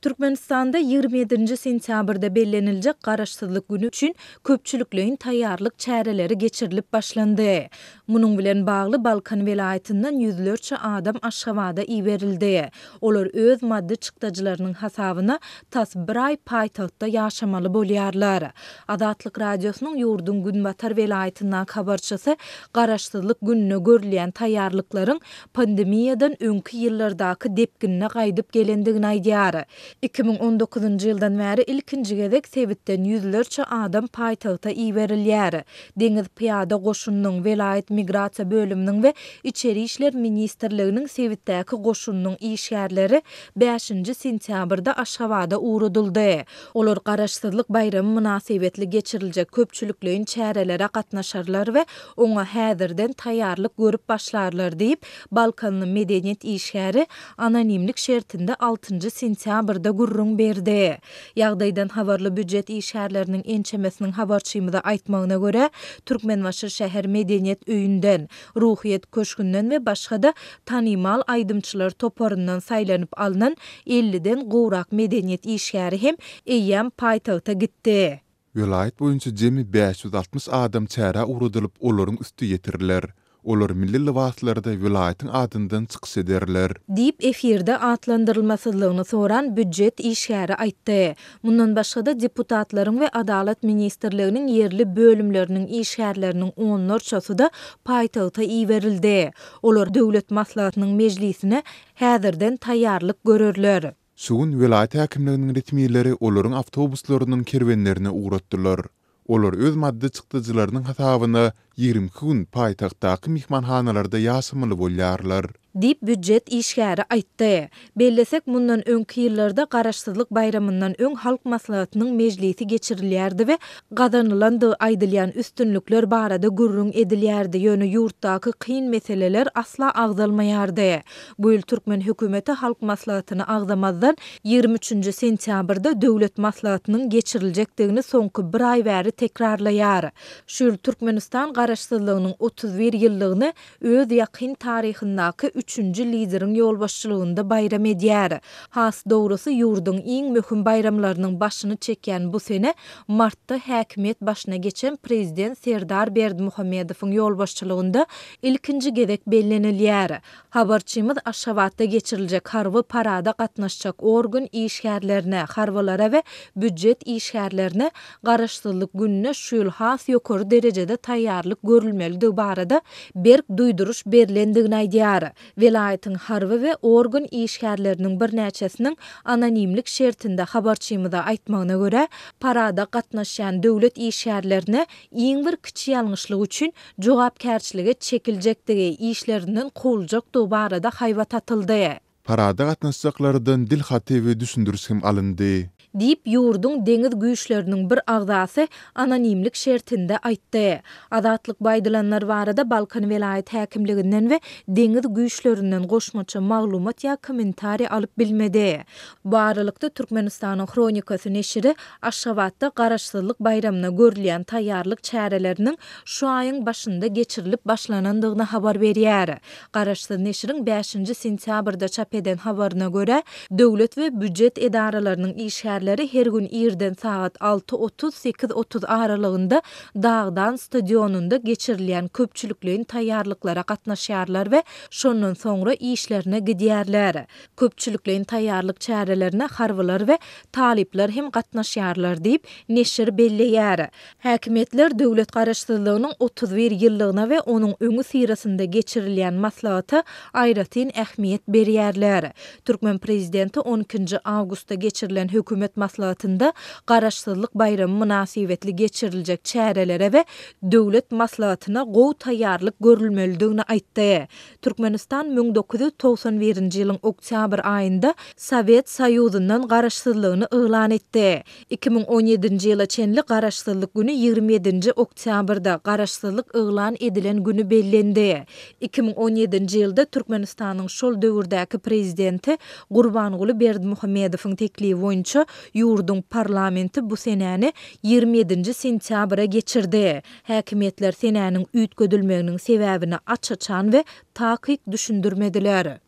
Türkmenistanda 27. sentyabrda bellenilecek garaşsyzlyk günü üçin köpçülüklerin taýýarlyk çäreleri geçirilip başlandy. Munun bilen bagly Balkan welaýatyndan yüzlerçe adam Aşgabatda iýberildi. Olar öz maddi çykdyjylarynyň hasabyna tas bir ay paýtagtda ýaşamaly bolýarlar. Adatlyk radiosynyň Ýurdun Günbatar welaýatyndan habarçysy garaşsyzlyk gününe görülýän taýýarlyklaryň pandemiýadan öňki ýyllardaky depginine gaýdyp gelendigini aýdýar. 2019 ýyldan bäri ilkinji gezek sebitden yüzlerçe adam paýtagta iýberilýär. Deňiz piýada goşunynyň welaýat migrasiýa bölüminiň we içeri işler ministrliginiň sebitdäki goşunynyň işgärleri 5 sentyabrda Aşgabatda uğrudyldy. Olar garaşsyzlyk bayramy münasebetli geçiriljek köpçülüklerin çäreleri gatnaşarlar we oňa häzirden taýýarlyk görüp başlarlar diýip Balkanyň medeniýet işgäri anonimlik şertinde 6 sentyabrda gurrun berdi. Ýagdaýdan habarly büdjet işgärleriniň ençemesiniň habarçymyda aýtmagyna görä, Türkmenbaşy şäher medeniýet öýünden, ruhiýet köşkünden we başga-da tanymal aýdymçylar toparyndan saýlanyp alynan 50den gowrak medeniýet işgäri hem eýýäm paýtagta gitdi. Welaýat boýunça jemi 560 adam çäre urudylyp olaryň üstü ýetirilýär. Olar milli libaslarda welaýatyň adyndan çykyş ederler. Diýip efirde atlandyrylmasyzlygyny soran büdjet işgäri aýtdy. Mundan başga-da deputatlaryň we adalet ministrliginiň ýerli bölümleriniň işgärleriniň onlarçasy da paýtagta iýberildi. Olar döwlet maslahatynyň mejlisine häzirden taýýarlyk görürler. Şuň welaýat häkimliginiň retmiýetleri olaryň awtobuslarynyň kerwenlerine uğratdylar. Olar öz maddi çykdyjylarynyň hasabyna 20 gün paýtagtdaky mihmanhanalarda ýaşamaly bolýarlar. Diýip büdjet işgäri aýtdy. Bellesek mundan öňki ýyllarda garaşsyzlyk bayramyndan öň halk maslahatynyň mejlisi geçirilýärdi we gazanylandy aýdylýan üstünlükler barada gurrun edilýärdi. Ýöne ýurtdaky kyn meseleler asla agzalmaýardy. Bu ýyl Türkmen hökümeti halk maslahatyny agzamazdan 23 sentyabrda döwlet maslahatynyň geçiriljekdigini soňky bir ay bäri tekrarlaýar. Şu ýyl Türkmenistan garaşsyzlygynyň 31 ýyllygyny öz ýakyn taryhyndaky 3-nji lideriň ýolbaşçylygynda bayram edýär. Has dogrusy ýurdun iň möhüm bayramlarynyň başyny çekýän bu sene martda häkimet başyna geçen prezident Serdar Berdimuhammedowyň ýolbaşçylygynda ilkinji gezek bellenilýär. Habarçymyz Aşgabatda geçiriljek harby parada gatnaşjak organ işgärlerine, harbalara we büdjet işgärlerine garaşsyzlyk gününe şu ýyl has ýokary derejede taýýarlyk görülmeligi barada berk duýduruş berilendigini aýdýar. Welaýatyň harby we organ işgärleriniň bir näçesiniň anonimlik şertinde habarçymyda aýtmagyna görä, parada gatnaşan döwlet işgärlerine iň bir kiçik ýalňyşlyk üçin jogapkärçiligi çekiljekdigi işlerinden kowuljak barada haýbat atyldy. Parada gatnaşjaklardan dil haty we düşündürüş hem alyndy. Diýip ýurdun deňiz güýçleriniň bir agzasy anonimlik şertinde aýtdy. Adatlyk baýdylanlar barada Balkan welaýat häkimliginden we deňiz güýçlerinden goşmaça maglumat ýa kommentari alyp bilmedi. Bu aralykda Türkmenistanyň Kronikasy neşri Aşgabatda garaşsyzlyk bayramyna görülýän taýýarlyk çäreleriniň şu aýyň başynda geçirilip başlanandygyny habar berýär. Garaşsyz neşriň 5 sentyabrda çap eden habaryna görä, döwlet we büdjet edaralarynyň işgärleri her gün ýerden saat 6:30-8:30 aralygynda Dağdan stadionunda geçirilýän köpçülüklerin taýýarlyklara gatnaşýarlar we şondan soňra işlerine gidýärler. Köpçülüklerin taýýarlyk çärelerine harbylar we talipler hem gatnaşýarlar diýip neşir belleýär. Häkimetler döwlet garaşsyzlygynyň 31 ýyllygyna we onuň öňü sirasynda geçirilýän maslahaty aýratyn ähmiýet berýärler. Türkmen prezidenti 12 awgustda geçirilen hökümet maslahatynda garaşsyzlyk bayramy münasebetli geçiriljek çärelere we döwlet maslahatyna gow taýýarlyk görülmelidigini aýtdy. Türkmenistan 1991-nji ýylyň oktyabr aýynda Sowet Soýuzundan garaşsyzlygyny elan etdi. 2017-nji ýyla çenli garaşsyzlyk güni 27 oktyabrda garaşsyzlyk elan edilen günü bellendi. 2017-nji ýylda Türkmenistanyň şol döwürdäki prezidenti Gurbanguly Berdimuhammedowyň teklifi boýunça ýurdun parlamenti bu senäni 27 sentyabra geçirdi. Häkimetler senäniň üýtgedilmeginiň sebäbini açaçan we takyk düşündirmediler.